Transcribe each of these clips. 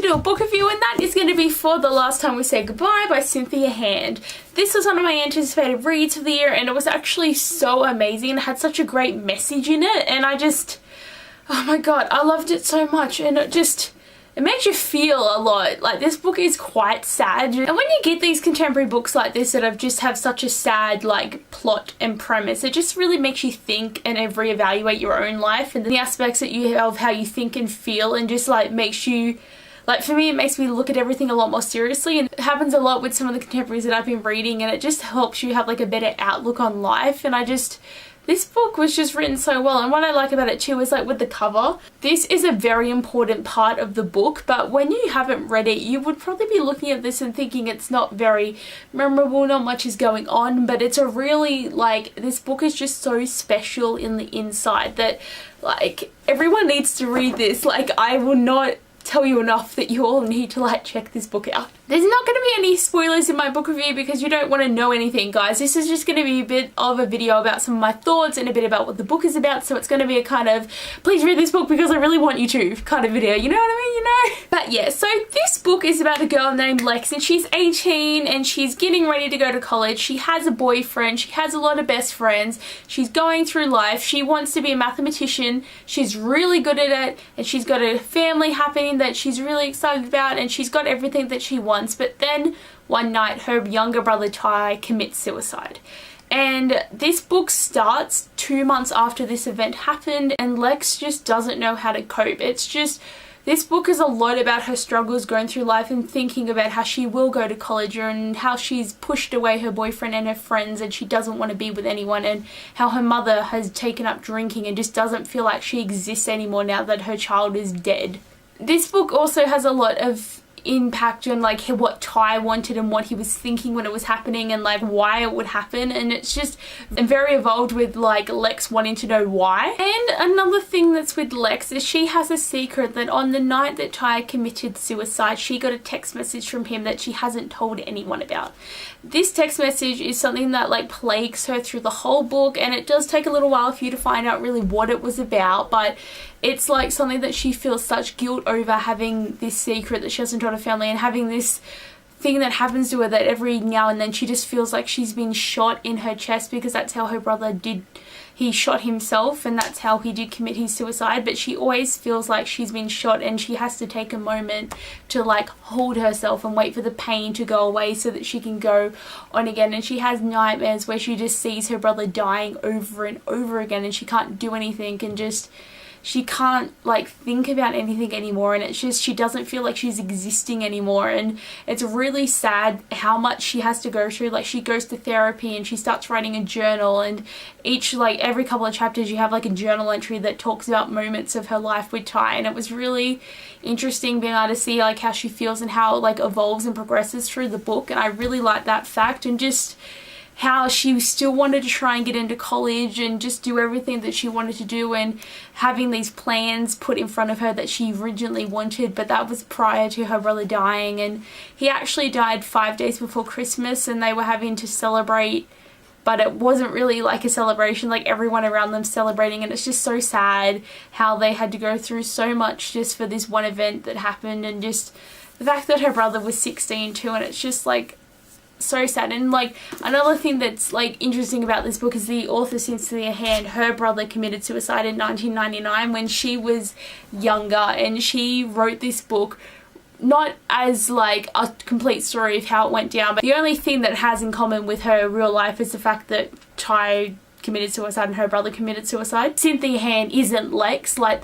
do a book review, and that is going to be For the Last Time We Say Goodbye by Cynthia Hand. This was one of my anticipated reads for the year, and it was actually so amazing and had such a great message in it, and I just, oh my god, I loved it so much, and it makes you feel a lot. Like, this book is quite sad, and when you get these contemporary books like this that have such a sad like plot and premise, it just really makes you think and reevaluate your own life and the aspects that you have, how you think and feel, and just like makes you, like, for me, it makes me look at everything a lot more seriously, and it happens a lot with some of the contemporaries that I've been reading, and it just helps you have like a better outlook on life. And this book was just written so well, and what I like about it too is, like, with the cover, this is a very important part of the book, but when you haven't read it, you would probably be looking at this and thinking it's not very memorable, not much is going on, but it's a really, like, this book is just so special in the inside that, like, everyone needs to read this. Like, I will not tell you enough that you all need to, like, check this book out. There's not going to be any spoilers in my book review because you don't want to know anything, guys. This is just going to be a bit of a video about some of my thoughts and a bit about what the book is about, so it's going to be a kind of, please read this book because I really want you to kind of video, you know what I mean, you know? But yeah, so this book is about a girl named Lex, and she's 18 and she's getting ready to go to college. She has a boyfriend, she has a lot of best friends, she's going through life, she wants to be a mathematician, she's really good at it, and she's got a family happening that she's really excited about, and she's got everything that she wants. But then one night her younger brother Ty commits suicide, and this book starts 2 months after this event happened, and Lex just doesn't know how to cope. It's just, this book is a lot about her struggles going through life and thinking about how she will go to college and how she's pushed away her boyfriend and her friends and she doesn't want to be with anyone, and how her mother has taken up drinking and just doesn't feel like she exists anymore now that her child is dead. This book also has a lot of impact on, like, what Ty wanted and what he was thinking when it was happening and, like, why it would happen, and it's just very evolved with, like, Lex wanting to know why. And another thing that's with Lex is she has a secret that on the night that Ty committed suicide, she got a text message from him that she hasn't told anyone about. This text message is something that, like, plagues her through the whole book, and it does take a little while for you to find out really what it was about, but it's like something that she feels such guilt over, having this secret that she hasn't told her family, and having this thing that happens to her that every now and then she just feels like she's been shot in her chest, because that's how her brother did. He shot himself, and that's how he did commit his suicide, but she always feels like she's been shot, and she has to take a moment to, like, hold herself and wait for the pain to go away so that she can go on again. And she has nightmares where she just sees her brother dying over and over again, and she can't do anything, and just, she can't, like, think about anything anymore, and it's just, she doesn't feel like she's existing anymore, and it's really sad how much she has to go through. Like, she goes to therapy and she starts writing a journal, and every couple of chapters you have, like, a journal entry that talks about moments of her life with Ty, and it was really interesting being able to see, like, how she feels and how, like, evolves and progresses through the book. And I really like that fact, and just how she still wanted to try and get into college and just do everything that she wanted to do, and having these plans put in front of her that she originally wanted, but that was prior to her brother dying. And he actually died 5 days before Christmas, and they were having to celebrate, but it wasn't really like a celebration, like everyone around them celebrating, and it's just so sad how they had to go through so much just for this one event that happened, and just the fact that her brother was 16 too, and it's just, like, so sad. And, like, another thing that's, like, interesting about this book is the author Cynthia Hand, her brother committed suicide in 1999 when she was younger, and she wrote this book not as, like, a complete story of how it went down, but the only thing that it has in common with her real life is the fact that Ty committed suicide and her brother committed suicide. Cynthia Hand isn't Lex, like,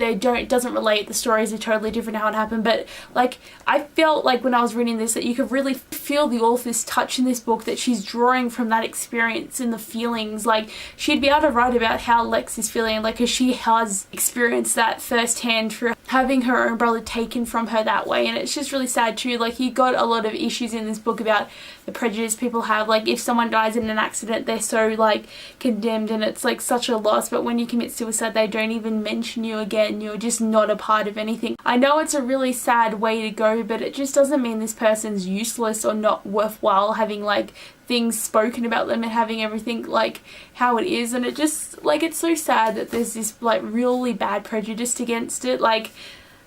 doesn't relate, the stories are totally different how it happened, but, like, I felt like when I was reading this that you could really feel the author's touch in this book, that she's drawing from that experience and the feelings. Like, she'd be able to write about how Lex is feeling, like, because she has experienced that firsthand through having her own brother taken from her that way. And it's just really sad too. Like, you got a lot of issues in this book about the prejudice people have, like, if someone dies in an accident they're so, like, condemned, and it's, like, such a loss, but when you commit suicide they don't even mention you again, you're just not a part of anything. I know it's a really sad way to go, but it just doesn't mean this person's useless or not worthwhile, having, like, things spoken about them and having everything, like, how it is. And it just, like, it's so sad that there's this, like, really bad prejudice against it. Like,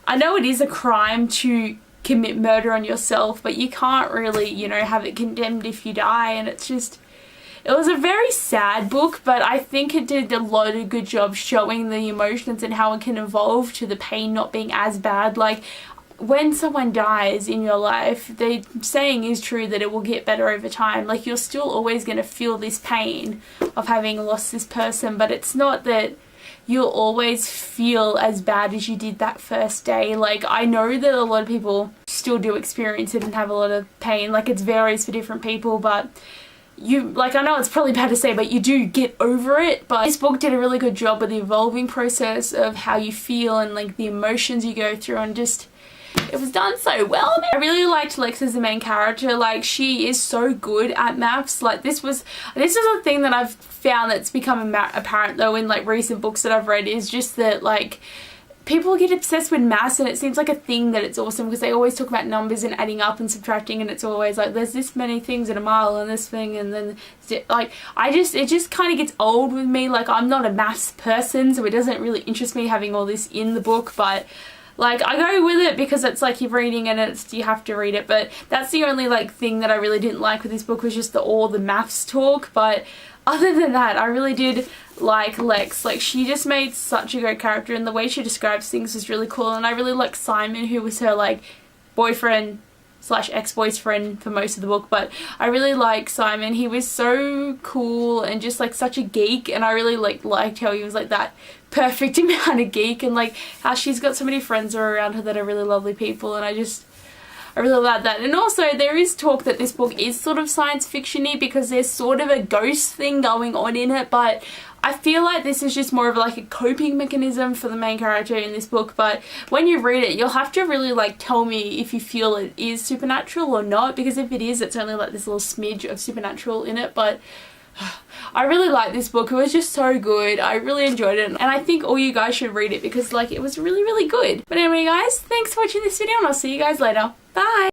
I know it is a crime to commit murder on yourself, but you can't really, you know, have it condemned if you die. And it's just, it was a very sad book, but I think it did a lot of good job showing the emotions and how it can evolve to the pain not being as bad. Like, when someone dies in your life, the saying is true that it will get better over time. Like, you're still always going to feel this pain of having lost this person, but it's not that you'll always feel as bad as you did that first day. Like, I know that a lot of people still do experience it and have a lot of pain. Like, it varies for different people, but you, like, I know it's probably bad to say, but you do get over it. But this book did a really good job with the evolving process of how you feel and, like, the emotions you go through, and just, it was done so well. I really liked Lex as the main character. Like, she is so good at maths. Like, this is a thing that I've found that's become apparent though in, like, recent books that I've read, is just that, like, people get obsessed with maths, and it seems like a thing that it's awesome because they always talk about numbers and adding up and subtracting, and it's always like, there's this many things in a mile and this thing, and then, like, it just kind of gets old with me. Like, I'm not a maths person, so it doesn't really interest me having all this in the book, but like, I go with it because it's like you're reading and it's, you have to read it. But that's the only, like, thing that I really didn't like with this book, was just all the maths talk. But other than that, I really did like Lex. Like, she just made such a great character, and the way she describes things is really cool. And I really like Simon, who was her, like, boyfriend / ex-boyfriend for most of the book, but I really like Simon. He was so cool and just, like, such a geek, and I really liked how he was, like, that perfect amount of geek, and, like, how she's got so many friends around her that are really lovely people, and I really love that. And also, there is talk that this book is sort of science fiction-y because there's sort of a ghost thing going on in it, but I feel like this is just more of, like, a coping mechanism for the main character in this book. But when you read it, you'll have to really, like, tell me if you feel it is supernatural or not, because if it is, it's only, like, this little smidge of supernatural in it. But I really like this book. It was just so good. I really enjoyed it, and I think all you guys should read it because, like, it was really, really good. But anyway, guys, thanks for watching this video, and I'll see you guys later. Bye!